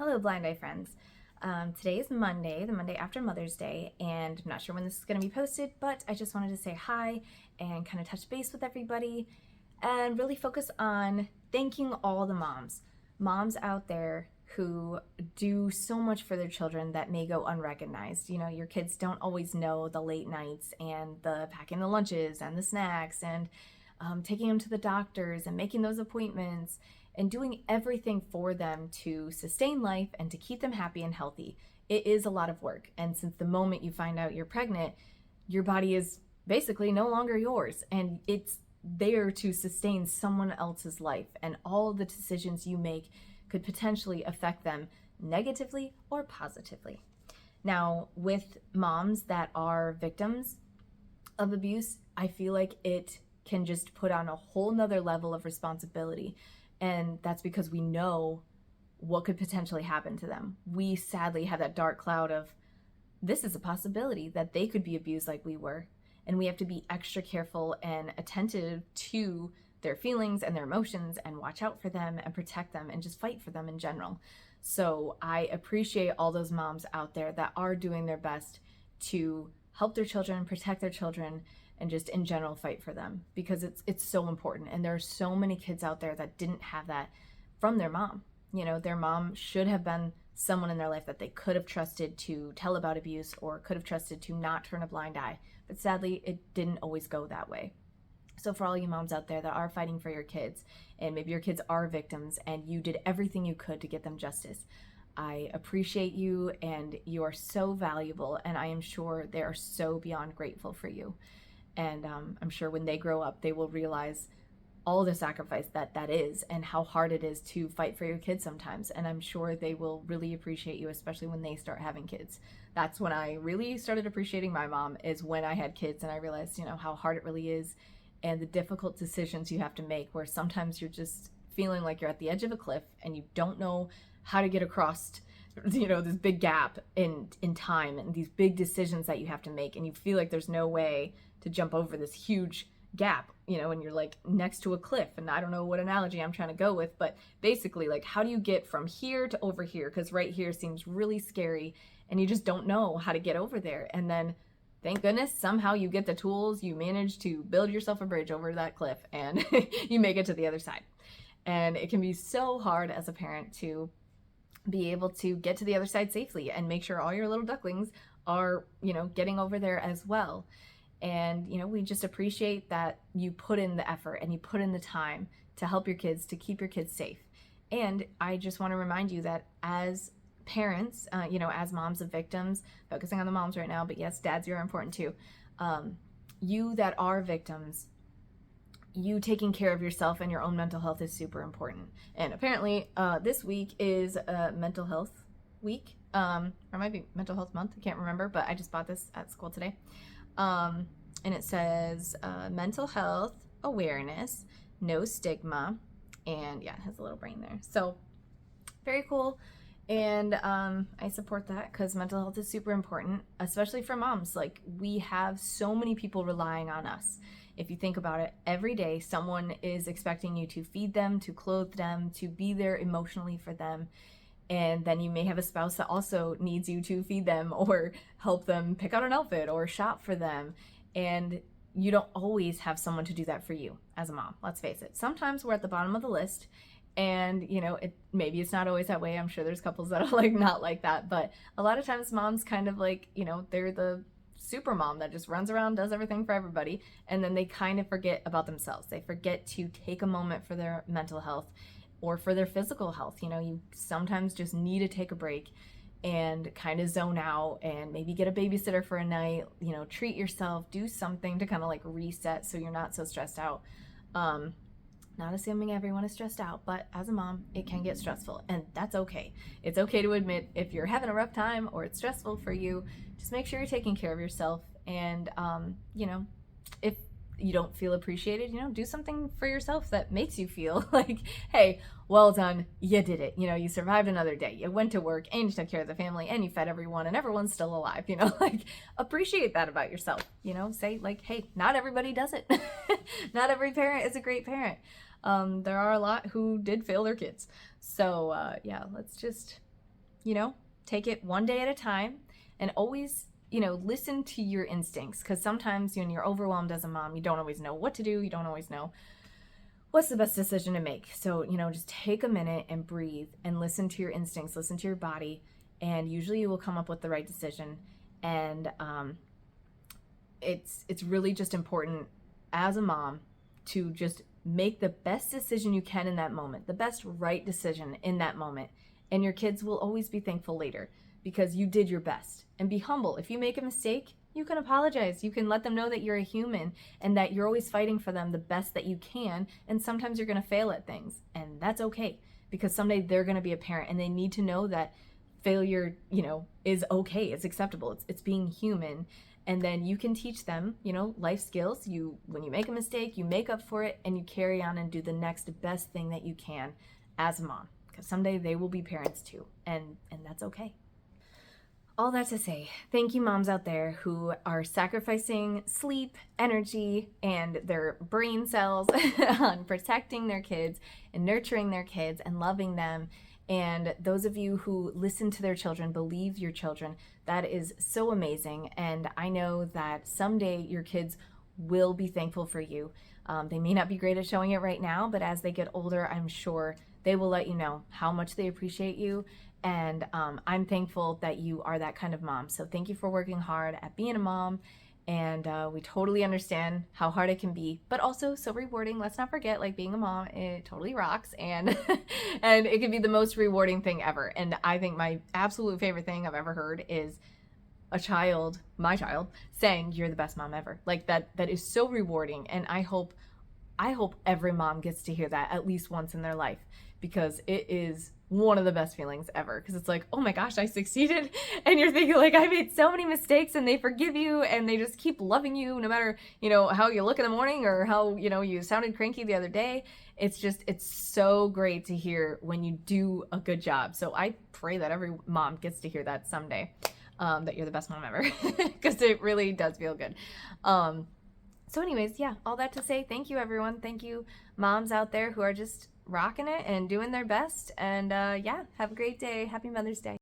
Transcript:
Hello, Blind Eye friends. Today is Monday, the Monday after Mother's Day, and I'm not sure when this is going to be posted, but I just wanted to say hi and kind of touch base with everybody and really focus on thanking all the moms out there who do so much for their children that may go unrecognized. You know, your kids don't always know the late nights and the packing the lunches and the snacks and taking them to the doctors and making those appointments and doing everything for them to sustain life and to keep them happy and healthy. It is a lot of work. And since the moment you find out you're pregnant, your body is basically no longer yours. And it's there to sustain someone else's life. And all of the decisions you make could potentially affect them negatively or positively. Now, with moms that are victims of abuse, I feel like it can just put on a whole nother level of responsibility. And that's because we know what could potentially happen to them. We sadly have that dark cloud of this is a possibility that they could be abused like we were. And we have to be extra careful and attentive to their feelings and their emotions and watch out for them and protect them and just fight for them in general. So I appreciate all those moms out there that are doing their best to help their children, protect their children, and just in general fight for them, because it's so important. And there are so many kids out there that didn't have that from their mom. You know, their mom should have been someone in their life that they could have trusted to tell about abuse or could have trusted to not turn a blind eye. But sadly, it didn't always go that way. So for all you moms out there that are fighting for your kids, and maybe your kids are victims and you did everything you could to get them justice, I appreciate you, and you are so valuable, and I am sure they are so beyond grateful for you. And I'm sure when they grow up, they will realize all the sacrifice that is and how hard it is to fight for your kids sometimes. And I'm sure they will really appreciate you, especially when they start having kids. That's when I really started appreciating my mom, is when I had kids and I realized, you know, how hard it really is and the difficult decisions you have to make, where sometimes you're just feeling like you're at the edge of a cliff and you don't know how to get across, you know, this big gap in time and these big decisions that you have to make, and you feel like there's no way to jump over this huge gap, you know, and you're like next to a cliff. And I don't know what analogy I'm trying to go with, but basically, like, how do you get from here to over here? Because right here seems really scary and you just don't know how to get over there. And then thank goodness somehow you get the tools, you manage to build yourself a bridge over that cliff, and you make it to the other side. And it can be so hard as a parent to be able to get to the other side safely and make sure all your little ducklings are, you know, getting over there as well. And, you know, we just appreciate that you put in the effort and you put in the time to help your kids, to keep your kids safe. And I just want to remind you that as parents, you know, as moms of victims, focusing on the moms right now, but yes, dads, you're important too. You that are victims, you taking care of yourself and your own mental health is super important. And apparently this week is mental health week, or it might be mental health month, I can't remember, but I just bought this at school today. And it says mental health awareness, no stigma, and yeah, it has a little brain there. So very cool. And I support that because mental health is super important, especially for moms. Like, we have so many people relying on us. If you think about it, every day someone is expecting you to feed them, to clothe them, to be there emotionally for them. And then you may have a spouse that also needs you to feed them or help them pick out an outfit or shop for them. And you don't always have someone to do that for you as a mom. Let's face it. Sometimes we're at the bottom of the list, and, you know, maybe it's not always that way. I'm sure there's couples that are like not like that. But a lot of times moms kind of like, you know, they're the super mom that just runs around, does everything for everybody. And then they kind of forget about themselves. They forget to take a moment for their mental health or for their physical health. You know, you sometimes just need to take a break and kind of zone out and maybe get a babysitter for a night, you know, treat yourself, do something to kind of like reset so you're not so stressed out. Not assuming everyone is stressed out, but as a mom, it can get stressful, and that's okay. It's okay to admit if you're having a rough time or it's stressful for you. Just make sure you're taking care of yourself, and you know, if you don't feel appreciated, you know, do something for yourself that makes you feel like, hey, well done, you did it. You know, you survived another day. You went to work and you took care of the family and you fed everyone and everyone's still alive, you know, like, appreciate that about yourself, you know, say like, hey, not everybody does it. Not every parent is a great parent. There are a lot who did fail their kids. So yeah, let's just you know, take it one day at a time, and always, listen to your instincts, because sometimes when you're overwhelmed as a mom, you don't always know what to do. You don't always know what's the best decision to make. So, just take a minute and breathe and listen to your instincts, listen to your body, and usually you will come up with the right decision. And it's really just important as a mom to just make the best decision you can in that moment, the best right decision in that moment. And your kids will always be thankful later because you did your best. And be humble. If you make a mistake, you can apologize. You can let them know that you're a human and that you're always fighting for them the best that you can. And sometimes you're going to fail at things, and that's okay, because someday they're going to be a parent and they need to know that failure, is okay. It's acceptable. It's being human. And then you can teach them, life skills. When you make a mistake, you make up for it and you carry on and do the next best thing that you can as a mom, because someday they will be parents too, and that's okay. All that to say, thank you moms out there who are sacrificing sleep, energy, and their brain cells on protecting their kids and nurturing their kids and loving them. And those of you who listen to their children, believe your children, that is so amazing. And I know that someday your kids will be thankful for you. They may not be great at showing it right now, but as they get older, I'm sure they will let you know how much they appreciate you. And I'm thankful that you are that kind of mom. So thank you for working hard at being a mom. And we totally understand how hard it can be, but also so rewarding. Let's not forget, like, being a mom, it totally rocks, and and it can be the most rewarding thing ever. And I think my absolute favorite thing I've ever heard is my child, saying, "You're the best mom ever." Like, that is so rewarding. And I hope every mom gets to hear that at least once in their life, because it is one of the best feelings ever. Because it's like, oh my gosh, I succeeded. And you're thinking, like, I made so many mistakes, and they forgive you and they just keep loving you no matter, how you look in the morning or how, you sounded cranky the other day. It's so great to hear when you do a good job. So I pray that every mom gets to hear that someday, that you're the best mom ever, because it really does feel good. So anyways, yeah, all that to say, thank you everyone. Thank you moms out there who are just rocking it and doing their best. And yeah, have a great day. Happy Mother's Day.